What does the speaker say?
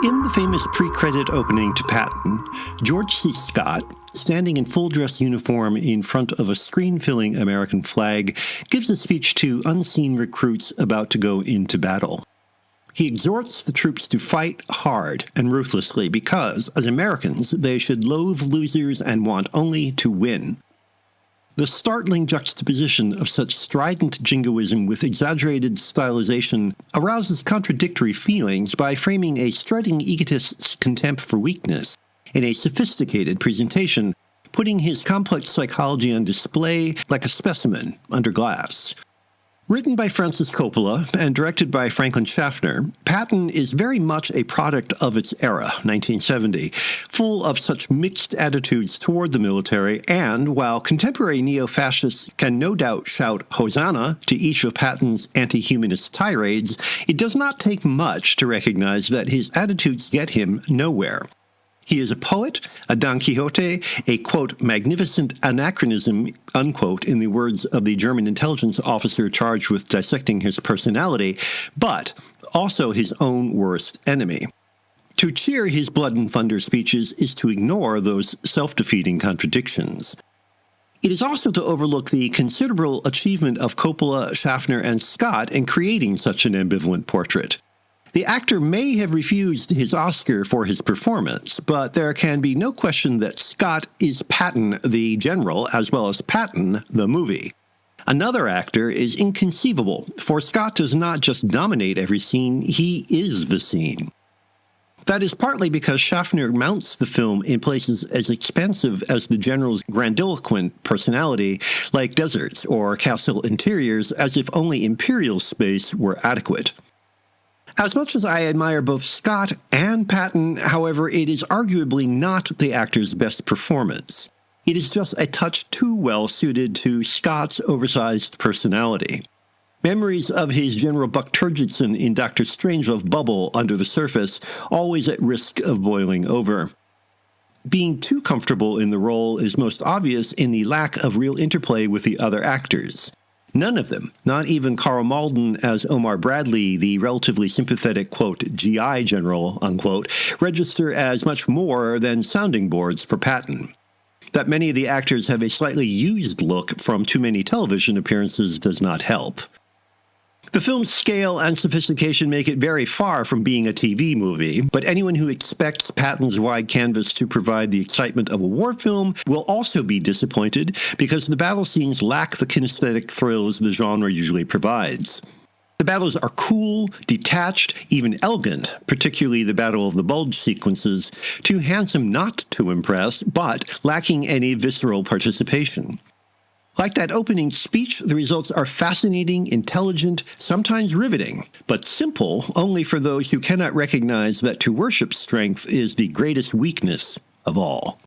In the famous pre-credit opening to Patton, George C. Scott, standing in full-dress uniform in front of a screen-filling American flag, gives a speech to unseen recruits about to go into battle. He exhorts the troops to fight hard and ruthlessly because, as Americans, they should loathe losers and want only to win. The startling juxtaposition of such strident jingoism with exaggerated stylization arouses contradictory feelings by framing a strutting egotist's contempt for weakness in a sophisticated presentation, putting his complex psychology on display like a specimen under glass. Written by Francis Coppola and directed by Franklin Schaffner, Patton is very much a product of its era, 1970, full of such mixed attitudes toward the military, and while contemporary neo-fascists can no doubt shout Hosanna to each of Patton's anti-humanist tirades, it does not take much to recognize that his attitudes get him nowhere. He is a poet, a Don Quixote, a, quote, magnificent anachronism, unquote, in the words of the German intelligence officer charged with dissecting his personality, but also his own worst enemy. To cheer his blood and thunder speeches is to ignore those self-defeating contradictions. It is also to overlook the considerable achievement of Coppola, Schaffner, and Scott in creating such an ambivalent portrait. The actor may have refused his Oscar for his performance, but there can be no question that Scott is Patton the general as well as Patton the movie. Another actor is inconceivable, for Scott does not just dominate every scene, he is the scene. That is partly because Schaffner mounts the film in places as expansive as the general's grandiloquent personality, like deserts or castle interiors, as if only imperial space were adequate. As much as I admire both Scott and Patton, however, it is arguably not the actor's best performance. It is just a touch too well suited to Scott's oversized personality. Memories of his General Buck Turgidson in Dr. Strangelove bubble under the surface, always at risk of boiling over. Being too comfortable in the role is most obvious in the lack of real interplay with the other actors. None of them, not even Carl Malden as Omar Bradley, the relatively sympathetic, quote, GI general, unquote, register as much more than sounding boards for Patton. That many of the actors have a slightly used look from too many television appearances does not help. The film's scale and sophistication make it very far from being a TV movie, but anyone who expects Patton's wide canvas to provide the excitement of a war film will also be disappointed because the battle scenes lack the kinesthetic thrills the genre usually provides. The battles are cool, detached, even elegant, particularly the Battle of the Bulge sequences, too handsome not to impress, but lacking any visceral participation. Like that opening speech, the results are fascinating, intelligent, sometimes riveting, but simple only for those who cannot recognize that to worship strength is the greatest weakness of all.